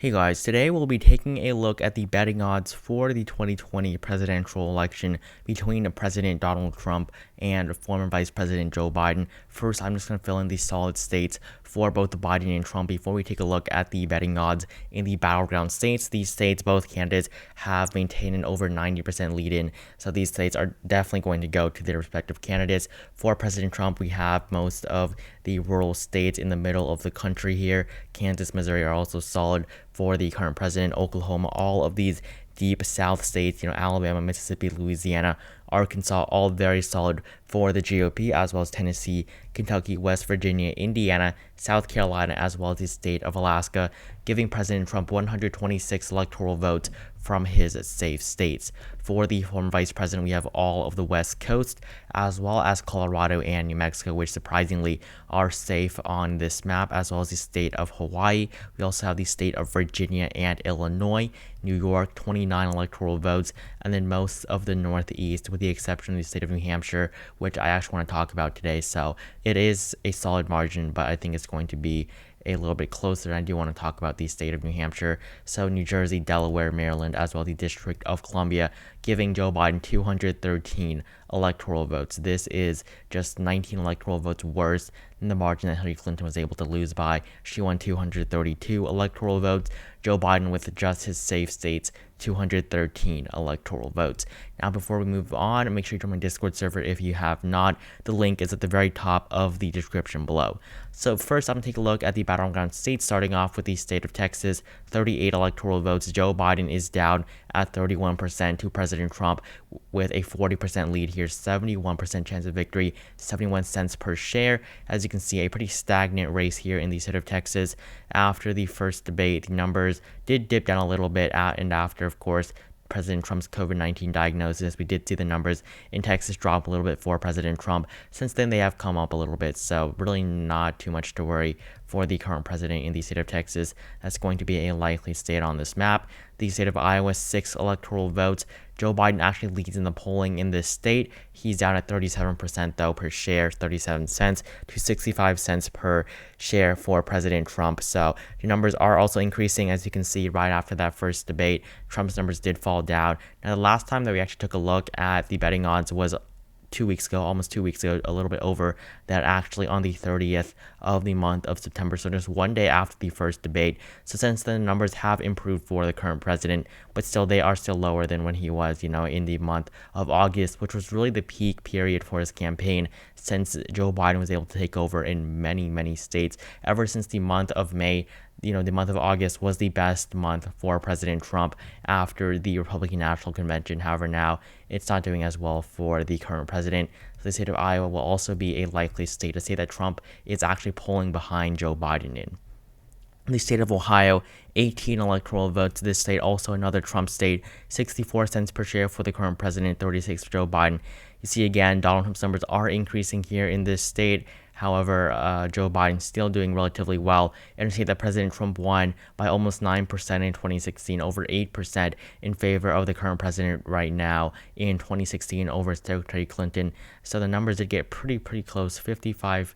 Hey guys, today we'll be taking a look at the betting odds for the 2020 presidential election between President Donald Trump and former Vice President Joe Biden. First, I'm just going to fill in the solid states for both Biden and Trump before we take a look at the betting odds in the battleground states. These states, both candidates have maintained an over 90% lead in, so these states are definitely going to go to their respective candidates. For President Trump, we have most of the rural states in the middle of the country here. Kansas, Missouri are also solid for the current president. Oklahoma, all of these deep south states, Alabama, Mississippi, Louisiana, Arkansas, all very solid for the GOP, as well as Tennessee, Kentucky, West Virginia, Indiana, South Carolina, as well as the state of Alaska, giving President Trump 126 electoral votes from his safe states. For the former vice president, we have all of the West Coast, as well as Colorado and New Mexico, which surprisingly are safe on this map, as well as the state of Hawaii. We also have the state of Virginia and Illinois. New York, 29 electoral votes, and then most of the Northeast, with the exception of the state of New Hampshire, which I actually want to talk about today. So it is a solid margin, but I think it's going to be a little bit closer. I do want to talk about the state of New Hampshire. So New Jersey, Delaware, Maryland, as well as the District of Columbia, giving Joe Biden 213 electoral votes. This is just 19 electoral votes worse than the margin that Hillary Clinton was able to lose by. She won 232 electoral votes. Joe Biden, with just his safe states, 213 electoral votes. Now, before we move on, make sure you join my Discord server if you have not. The link is at the very top of the description below. So first, I'm going to take a look at the battleground states, starting off with the state of Texas, 38 electoral votes. Joe Biden is down at 31% to President Trump with a 40% lead here, 71% chance of victory, 71 cents per share. As you can see, a pretty stagnant race here in the state of Texas. After the first debate, the numbers did dip down a little bit and after, of course, President Trump's COVID-19 diagnosis. We did see the numbers in Texas drop a little bit for President Trump. Since then, they have come up a little bit, so really not too much to worry for the current president in the state of Texas. That's going to be a likely state on this map. The state of Iowa, 6 electoral votes. Joe Biden actually leads in the polling in this state. He's down at 37% though per share, 37 cents to 65 cents per share for President Trump. So the numbers are also increasing, as you can see right after that first debate. Trump's numbers did fall down. Now, the last time that we actually took a look at the betting odds was 2 weeks ago, almost 2 weeks ago, a little bit over that, actually on the 30th of the month of September, so just one day after the first debate. So since then, the numbers have improved for the current president, but still they are still lower than when he was, in the month of August, which was really the peak period for his campaign since Joe Biden was able to take over in many states. Ever since the month of May, the month of August was the best month for President Trump after the Republican National Convention. However, now it's not doing as well for the current president. So the state of Iowa will also be a likely state to say that Trump is actually polling behind Joe Biden in. The state of Ohio, 18 electoral votes. This state, also another Trump state, 64 cents per share for the current president, 36 for Joe Biden. You see again, Donald Trump's numbers are increasing here in this state. However, Joe Biden still doing relatively well. And you see that President Trump won by almost 9% in 2016, over 8% in favor of the current president right now in 2016 over Secretary Clinton. So the numbers did get pretty close, 54%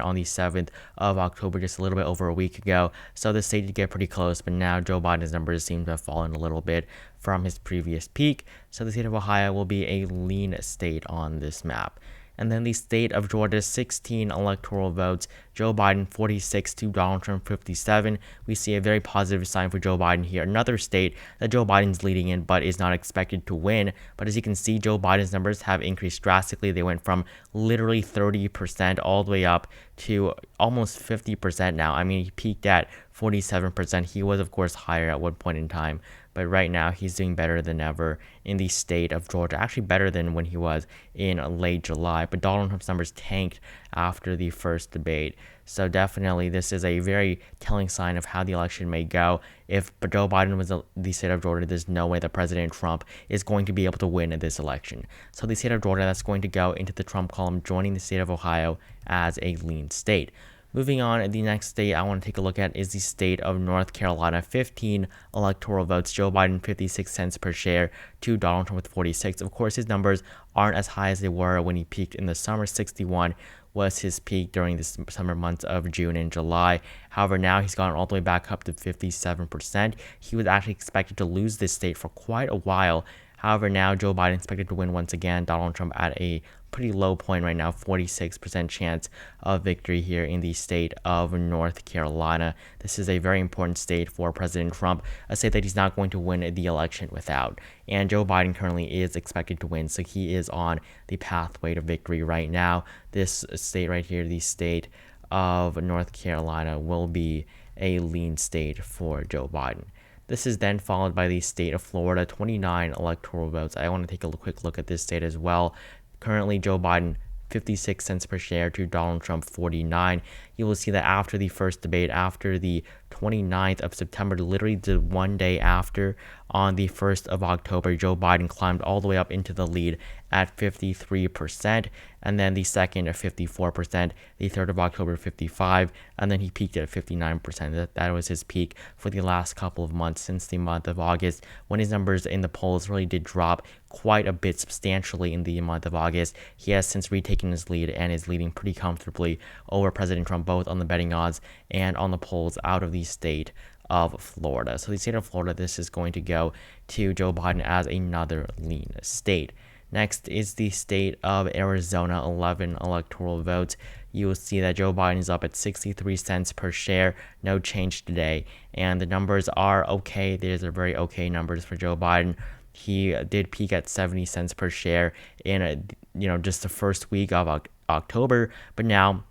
on the 7th of October, just a little bit over a week ago. So the state did get pretty close, but now Joe Biden's numbers seem to have fallen a little bit from his previous peak. So the state of Ohio will be a lean state on this map. And then the state of Georgia, 16 electoral votes. Joe Biden, 46 to Donald Trump, 57. We see a very positive sign for Joe Biden here. Another state that Joe Biden's leading in, but is not expected to win. But as you can see, Joe Biden's numbers have increased drastically. They went from literally 30% all the way up to almost 50% now. I mean, he peaked at 47%. He was, of course, higher at one point in time. But right now, he's doing better than ever in the state of Georgia. Actually, better than when he was in late July. But Donald Trump's numbers tanked after the first debate. So definitely, this is a very telling sign of how the election may go. If Joe Biden was the state of Georgia, there's no way that President Trump is going to be able to win in this election. So the state of Georgia, that's going to go into the Trump column, joining the state of Ohio as a lean state. Moving on, the next state I want to take a look at is the state of North Carolina. 15 electoral votes. Joe Biden, 56 cents per share to Donald Trump with 46. Of course, his numbers aren't as high as they were when he peaked in the summer, 61, was his peak during the summer months of June and July. However, now he's gone all the way back up to 57%. He was actually expected to lose this state for quite a while. However, now Joe Biden expected to win once again. Donald Trump at a pretty low point right now, 46% chance of victory here in the state of North Carolina. This is a very important state for President Trump, a state that he's not going to win the election without. And Joe Biden currently is expected to win, so he is on the pathway to victory right now. This state right here, the state of North Carolina, will be a lean state for Joe Biden. This is then followed by the state of Florida, 29 electoral votes. I want to take a quick look at this state as well. Currently, Joe Biden, 56 cents per share to Donald Trump, 49. You will see that after the first debate, after the 29th of September, literally the one day after, on the 1st of October, Joe Biden climbed all the way up into the lead at 53%, and then the second at 54%, the 3rd of October 55%, and then he peaked at 59%. That was his peak for the last couple of months since the month of August, when his numbers in the polls really did drop quite a bit substantially in the month of August. He has since retaken his lead and is leading pretty comfortably over President Trump, both on the betting odds and on the polls out of the state of Florida. So the state of Florida, this is going to go to Joe Biden as another lean state. Next is the state of Arizona, 11 electoral votes. You will see that Joe Biden is up at 63 cents per share, no change today. And the numbers are okay. These are very okay numbers for Joe Biden. He did peak at 70 cents per share in just the first week of October, but now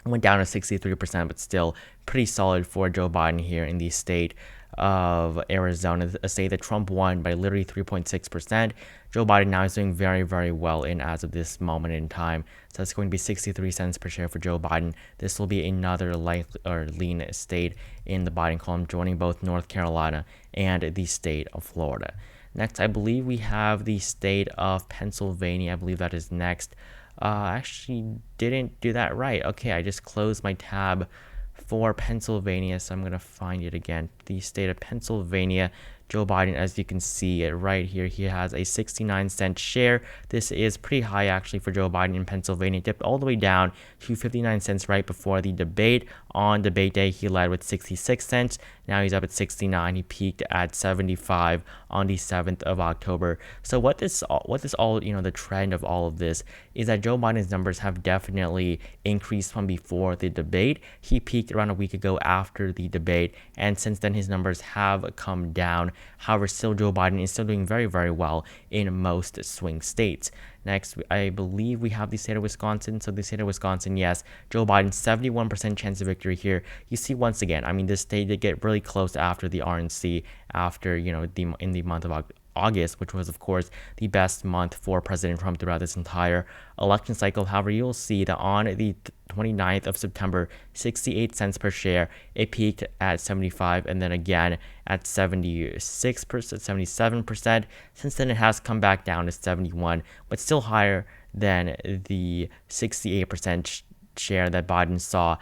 went down to 63%, but still pretty solid for Joe Biden here in the state of Arizona, a state that Trump won by literally 3.6%. Joe Biden now is doing very, very well in as of this moment in time. So it's going to be 63 cents per share for Joe Biden. This will be another lean state in the Biden column, joining both North Carolina and the state of Florida. Next, I believe we have the state of Pennsylvania. I believe that is next. Actually didn't do that right. Okay, I just closed my tab for Pennsylvania, so I'm going to find it again. The state of Pennsylvania, Joe Biden, as you can see it right here, he has a 69-cent share. This is pretty high actually for Joe Biden in Pennsylvania. Dipped all the way down to 59 cents right before the debate. On debate day, he led with 66 cents. Now he's up at 69. He peaked at 75 on the 7th of October. So what this all, the trend of all of this is that Joe Biden's numbers have definitely increased from before the debate. He peaked around a week ago after the debate, and since then his numbers have come down. However, still Joe Biden is still doing very, very well in most swing states. Next, I believe we have the state of Wisconsin. So the state of Wisconsin, yes, Joe Biden, 71% chance of victory here. You see, once again, I mean, this state did get really close after the RNC, after, in the month of August, which was, of course, the best month for President Trump throughout this entire election cycle. However, you'll see that on the 29th of September, 68 cents per share, it peaked at 75 and then again at 76%, 77%. Since then, it has come back down to 71, but still higher than the 68% share that Biden saw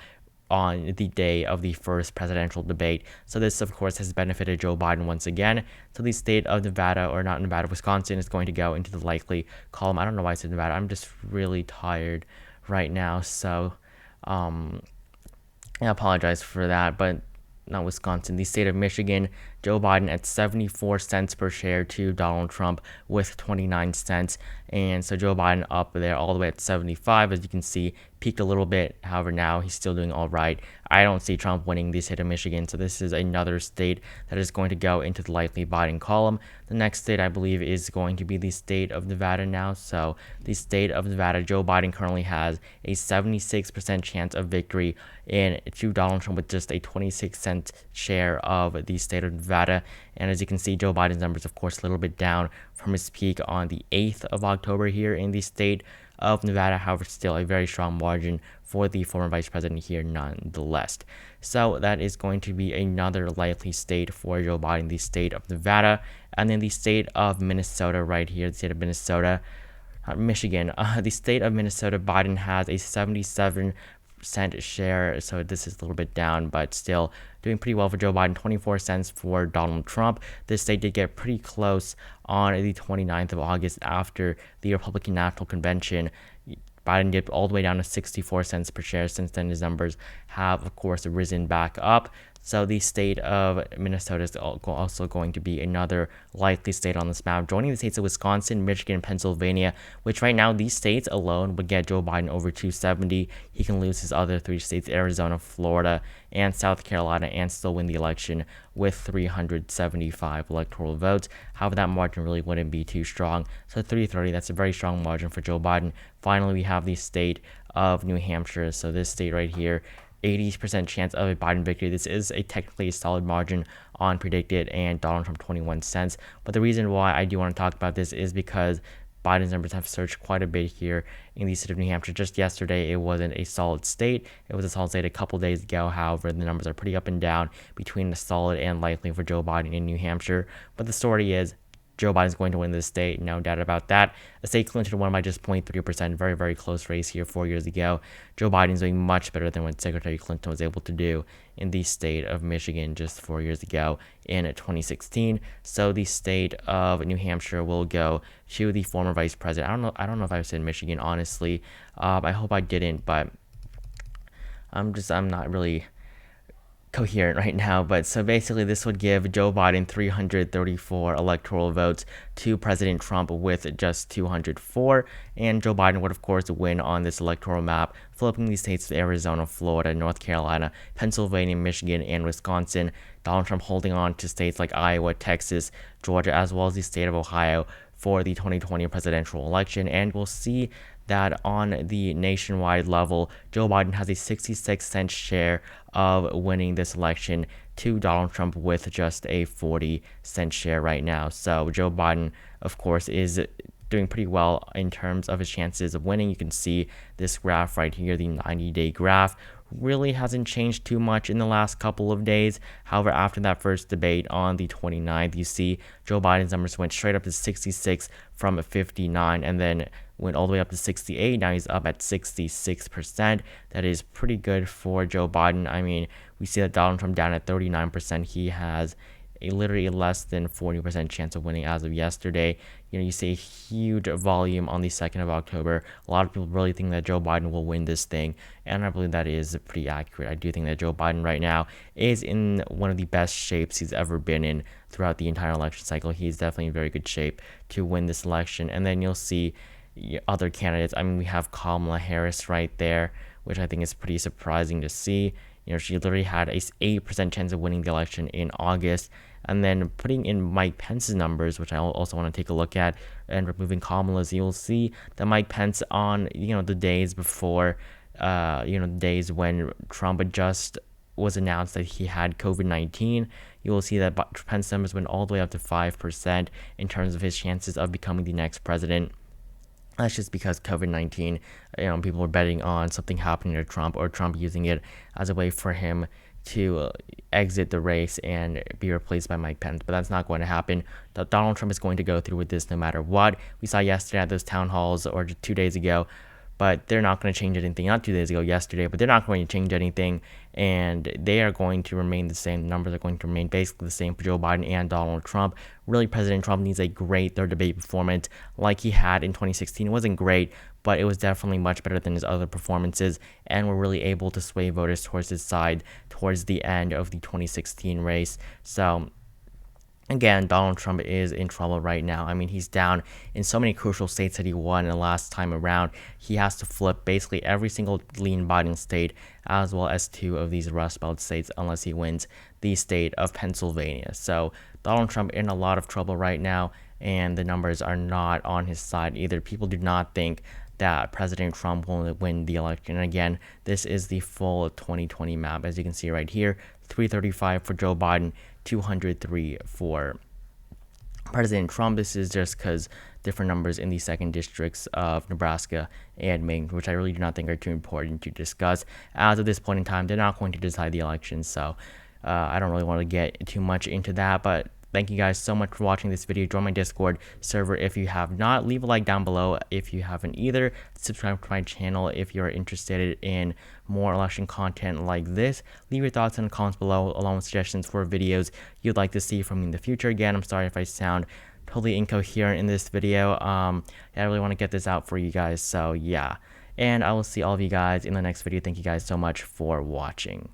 on the day of the first presidential debate. So this, of course, has benefited Joe Biden once again. So the state of Nevada, or not Nevada, Wisconsin is going to go into the likely column. I don't know why I said Nevada. I'm just really tired right now. So I apologize for that, but not Wisconsin. The state of Michigan, Joe Biden at 74 cents per share to Donald Trump with 29 cents. And so Joe Biden up there all the way at 75, as you can see, peaked a little bit. However, now he's still doing all right. I don't see Trump winning the state of Michigan, so this is another state that is going to go into the likely Biden column. The next state, I believe, is going to be the state of Nevada now. So the state of Nevada, Joe Biden currently has a 76% chance of victory to Donald Trump with just a 26-cent share of the state of Nevada. And as you can see, Joe Biden's numbers, of course, a little bit down from his peak on the 8th of October here in the state of Nevada. However, still a very strong margin for the former vice president here nonetheless. So that is going to be another likely state for Joe Biden, the state of Nevada. And then the state of Minnesota right here, the state of Minnesota, Michigan. The state of Minnesota, Biden has a 77% share, so this is a little bit down, but still doing pretty well for Joe Biden. 24 cents for Donald Trump. This state did get pretty close on the 29th of August after the Republican National Convention. Biden dipped all the way down to 64 cents per share. Since then, his numbers have, of course, risen back up. So the state of Minnesota is also going to be another likely state on this map, joining the states of Wisconsin, Michigan, and Pennsylvania, which right now these states alone would get Joe Biden over 270. He can lose his other 3 states, Arizona, Florida, and South Carolina, and still win the election with 375 electoral votes. However, that margin really wouldn't be too strong. So 330, that's a very strong margin for Joe Biden. Finally, we have the state of New Hampshire. So this state right here, 80% chance of a Biden victory. This is technically a solid margin on predicted, and Donald Trump 21 cents. But the reason why I do want to talk about this is because Biden's numbers have surged quite a bit here in the state of New Hampshire. Just yesterday, it wasn't a solid state. It was a solid state a couple days ago. However, the numbers are pretty up and down between the solid and likely for Joe Biden in New Hampshire. But the story is, Joe Biden's going to win this state, no doubt about that. The state Clinton won by just 0.3%, very, very close race here 4 years ago. Joe Biden's doing much better than what Secretary Clinton was able to do in the state of Michigan just 4 years ago in 2016. So the state of New Hampshire will go to the former vice president. I don't know if I said Michigan, honestly. I hope I didn't, but I'm not really coherent right now. But so basically this would give Joe Biden 334 electoral votes to President Trump with just 204, and Joe Biden would of course win on this electoral map, flipping these states to Arizona, Florida, North Carolina, Pennsylvania, Michigan, and Wisconsin. Donald Trump holding on to states like Iowa, Texas, Georgia, as well as the state of Ohio for the 2020 presidential election. And we'll see that on the nationwide level, Joe Biden has a 66-cent share of winning this election to Donald Trump with just a 40-cent share right now. So Joe Biden, of course, is doing pretty well in terms of his chances of winning. You can see this graph right here, the 90-day graph. Really hasn't changed too much in the last couple of days. However, after that first debate on the 29th, you see Joe Biden's numbers went straight up to 66 from 59, and then went all the way up to 68. Now he's up at 66%. That is pretty good for Joe Biden. I mean, we see that Donald Trump down at 39%. He has a literally less than 40% chance of winning as of yesterday. You see a huge volume on the 2nd of October. A lot of people really think that Joe Biden will win this thing, and I believe that is pretty accurate. I do think that Joe Biden right now is in one of the best shapes he's ever been in throughout the entire election cycle. He's definitely in very good shape to win this election. And then you'll see other candidates. I mean, we have Kamala Harris right there, which I think is pretty surprising to see. She literally had a 8% chance of winning the election in August. And then putting in Mike Pence's numbers, which I also want to take a look at, and removing Kamala's, you'll see that Mike Pence on, the days before, days when Trump just was announced that he had COVID-19, you will see that Pence numbers went all the way up to 5% in terms of his chances of becoming the next president. That's just because COVID-19, people were betting on something happening to Trump, or Trump using it as a way for him to exit the race and be replaced by Mike Pence. But that's not going to happen. Donald Trump is going to go through with this no matter what. We saw yesterday at those town halls, or 2 days ago, but they're not going to change anything. Not 2 days ago, yesterday, but they're not going to change anything, and they are going to remain the same. The numbers are going to remain basically the same for Joe Biden and Donald Trump. Really, President Trump needs a great third debate performance like he had in 2016. It wasn't great, but it was definitely much better than his other performances, and were really able to sway voters towards his side towards the end of the 2016 race. So again, Donald Trump is in trouble right now. I mean, he's down in so many crucial states that he won the last time around. He has to flip basically every single lean Biden state, as well as 2 of these Rust Belt states, unless he wins the state of Pennsylvania. So Donald Trump in a lot of trouble right now, and the numbers are not on his side either. People do not think that President Trump will win the election. And again, this is the full 2020 map, as you can see right here. 335 for Joe Biden, 203 for President Trump. This is just because different numbers in the second districts of Nebraska and Maine, which I really do not think are too important to discuss. As of this point in time, they're not going to decide the election, so I don't really want to get too much into that. But thank you guys so much for watching this video. Join my Discord server if you have not. Leave a like down below if you haven't either. Subscribe to my channel if you're interested in more election content like this. Leave your thoughts in the comments below, along with suggestions for videos you'd like to see from me in the future. Again, I'm sorry if I sound totally incoherent in this video. I really want to get this out for you guys. So yeah, And I will see all of you guys in the next video. Thank you guys so much for watching.